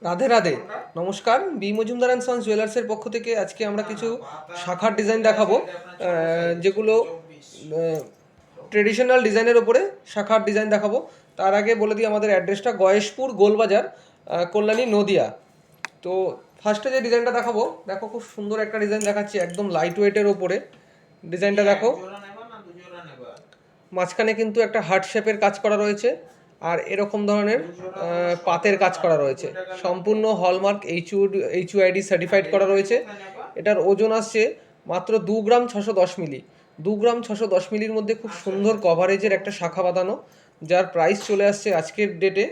রাধে রাধে, নমস্কার। B Majumdar and sons জুয়েলার্সের পক্ষ থেকে আজকে আমরা কিছু শাখার ডিজাইন দেখাবো, যেগুলো ট্রেডিশনাল ডিজাইনের ওপরে শাখার ডিজাইন দেখাবো। তার আগে বলে দিই আমাদের অ্যাড্রেসটা গয়েশপুর গোলবাজার, কল্যাণী নদিয়া। তো ফার্স্টে যে ডিজাইনটা দেখাবো, দেখো খুব সুন্দর একটা ডিজাইন দেখাচ্ছি, একদম লাইট ওয়েটের ওপরে ডিজাইনটা দেখো। মাঝখানে কিন্তু একটা হার্ট শেপের কাজ করা রয়েছে, আর এরকম ধরনের পাতের কাজ করা রয়েছে। সম্পূর্ণ হলমার্ক এইচইউআইডি সার্টিফাইড করা রয়েছে। এটার ওজন আসছে মাত্র 2 গ্রাম 610 মিলি। 2 গ্রাম 610 মিলির মধ্যে খুব সুন্দর কভারেজের একটা শাখা বাঁধানো, যার প্রাইস চলে আসছে আজকের ডেটে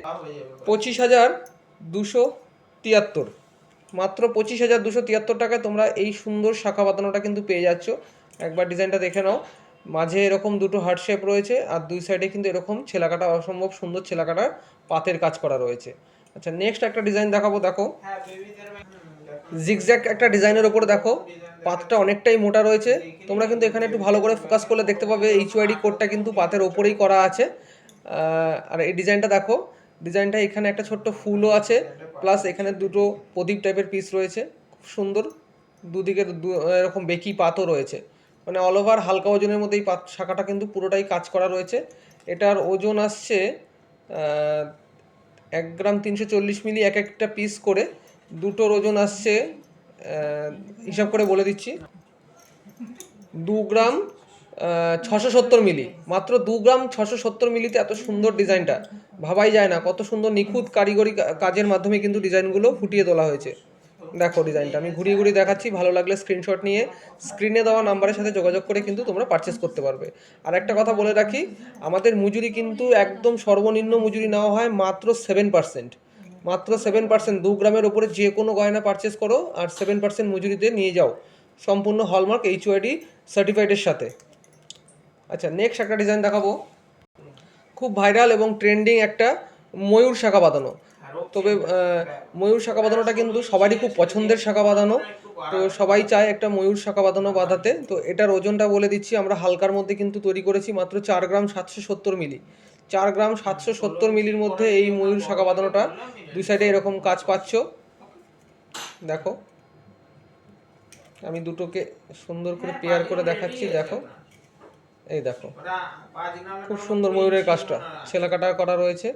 25,273। মাত্র 25,273 টাকায় তোমরা এই সুন্দর শাখা বাঁধানোটা কিন্তু পেয়ে যাচ্ছ। একবার ডিজাইনটা দেখে নাও। মাঝে এরকম দুটো হার্ট শেপ রয়েছে, আর দুই সাইডে কিন্তু এরকম ছেলাকাটা, অসম্ভব সুন্দর ছেলাকাটা পাতের কাজ করা রয়েছে। আচ্ছা, নেক্সট একটা ডিজাইন দেখাবো। দেখো জিগজ্যাগ একটা ডিজাইনের ওপরে দেখো পাতটা অনেকটাই মোটা রয়েছে। তোমরা কিন্তু এখানে একটু ভালো করে ফোকাস করলে দেখতে পাবে এইচওআইডি কোডটা কিন্তু পাতের ওপরেই করা আছে। আর এই ডিজাইনটা দেখো, ডিজাইনটা এখানে একটা ছোট্ট ফুলও আছে, প্লাস এখানে দুটো প্রদীপ টাইপের পিস রয়েছে, খুব সুন্দর। দুদিকে এরকম বেকি পাতও রয়েছে, মানে অল ওভার হালকা ওজনের মধ্যে এই পাত শাখাটা কিন্তু পুরোটাই কাজ করা রয়েছে। এটার ওজন আসছে 1 গ্রাম 340 মিলি এক একটা পিস করে। দুটোর ওজন আসছে, হিসাব করে বলে দিচ্ছি, 2 গ্রাম 670 মিলি। মাত্র 2 গ্রাম 670 মিলিতে এত সুন্দর ডিজাইনটা ভাবাই যায় না। কত সুন্দর নিখুঁত কারিগরি কাজের মাধ্যমে কিন্তু ডিজাইনগুলো ফুটিয়ে তোলা হয়েছে। দেখো ডিজাইনটা আমি ঘুরিয়ে ঘুরিয়ে দেখাচ্ছি, ভালো লাগলে স্ক্রিনশট নিয়ে স্ক্রিনে দেওয়া নাম্বারের সাথে যোগাযোগ করে কিন্তু তোমরা পারচেস করতে পারবে। আর একটা কথা বলে রাখি, আমাদের মজুরি কিন্তু একদম সর্বনিম্ন মজুরি নেওয়া হয় মাত্র 7%। মাত্র 7%। 2 গ্রামের ওপরে যে কোনো গয়না পারচেস করো আর 7% মজুরিতে নিয়ে যাও, সম্পূর্ণ হলমার্ক এইচওআইডি সার্টিফাইডের সাথে। আচ্ছা, নেক্সট একটা ডিজাইন দেখাবো, খুব ভাইরাল এবং ট্রেন্ডিং একটা ময়ূর শাখা বাঁধানো। তবে ময়ূর শাখা বাঁধানোটা কিন্তু সবারই খুব পছন্দের শাখা বাঁধানো, তো সবাই চায় একটা ময়ূর শাখা বাঁধানো বাঁধাতে। তো এটার ওজনটা বলে দিচ্ছি, আমরা হালকার মধ্যে কিন্তু তৈরি করেছি, মাত্র 4 গ্রাম 770 মিলি। 4 গ্রাম 770 মিলির মধ্যে এই ময়ূর শাখা বাঁধানোটা, দুই সাইডে এরকম কাজ পাচ্ছ। দেখো আমি দুটোকে সুন্দর করে পেয়ার করে দেখাচ্ছি। দেখো এই দেখো খুব সুন্দর ময়ূরের কাজটা ছেলাকাটা করা রয়েছে।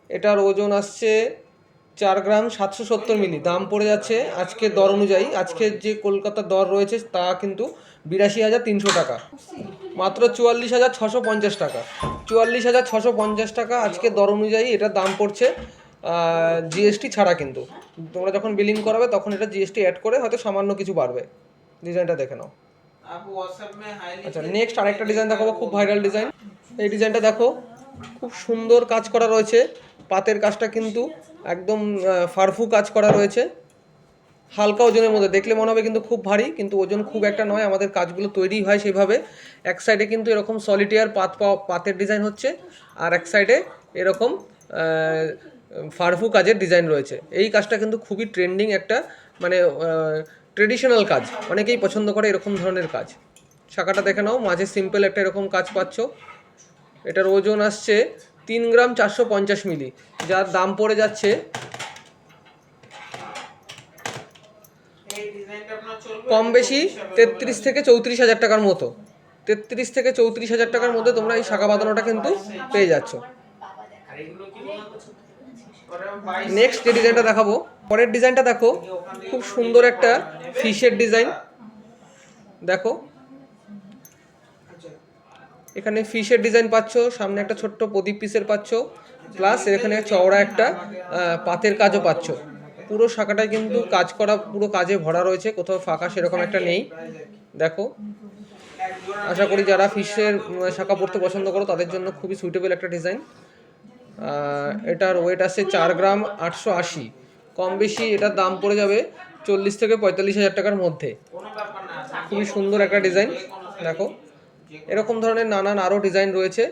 এটার ওজন আসছে 4 গ্রাম 770 মিলি। দাম পড়ে যাচ্ছে আজকের দর অনুযায়ী, আজকের যে কলকাতার দর রয়েছে তা কিন্তু 82,300 টাকা। মাত্র 44,650 টাকা। 44,650 টাকা আজকের দর অনুযায়ী এটার দাম পড়ছে, জিএসটি ছাড়া। কিন্তু তোমরা যখন বিলিং করাবে তখন এটা জিএসটি অ্যাড করে হয়তো সামান্য কিছু বাড়বে। ডিজাইনটা দেখে নাও। আচ্ছা, নেক্সট আরেকটা ডিজাইন দেখাবো, খুব ভাইরাল ডিজাইন। এই ডিজাইনটা দেখো, খুব সুন্দর কাজ করা রয়েছে। পাতের কাজটা কিন্তু একদম ফারফু কাজ করা রয়েছে, হালকা ওজনের মধ্যে। দেখলে মনে হবে কিন্তু খুব ভারী, কিন্তু ওজন খুব একটা নয়। আমাদের কাজগুলো তৈরি হয় সেভাবে। এক সাইডে কিন্তু এরকম সলিটিয়ার পাতের ডিজাইন হচ্ছে, আর এক সাইডে এরকম ফারফু কাজের ডিজাইন রয়েছে। এই কাজটা কিন্তু খুবই ট্রেন্ডিং একটা, মানে ট্রেডিশনাল কাজ, অনেকেই পছন্দ করে এরকম ধরনের কাজ। শাখাটা দেখে নাও, মাঝে সিম্পল একটা এরকম কাজ পাচ্ছ। এটার ওজন আসছে 3 গ্রাম 450 মিলি, যার দাম পড়ে যাচ্ছে কম বেশি 33 থেকে 34,000 টাকার মতো। 33 থেকে 34,000 টাকার মধ্যে তোমরা এই শাখা বাঁধানোটা কিন্তু পেয়ে যাচ্ছ। নেক্সট যে ডিজাইনটা দেখাবো, পরের ডিজাইনটা দেখো, খুব সুন্দর একটা ফিশের ডিজাইন। দেখো এখানে ফিশের ডিজাইন পাচ্ছ, সামনে একটা ছোট্ট প্রদীপ পিসের পাচ্ছ, প্লাস এখানে চওড়া একটা পাতের কাজও পাচ্ছ। পুরো শাখাটায় কিন্তু কাজ করা, পুরো কাজে ভরা রয়েছে, কোথাও ফাঁকা সেরকম একটা নেই। দেখো, আশা করি যারা ফিশের শাখা পড়তে পছন্দ করো তাদের জন্য খুবই সুইটেবল একটা ডিজাইন। এটার ওয়েট আছে 4 গ্রাম 880। কম বেশি এটার দাম পড়ে যাবে 40 থেকে 45,000 টাকার মধ্যে। খুবই সুন্দর একটা ডিজাইন। দেখো এরকম ধরনের নানান আরও ডিজাইন রয়েছে।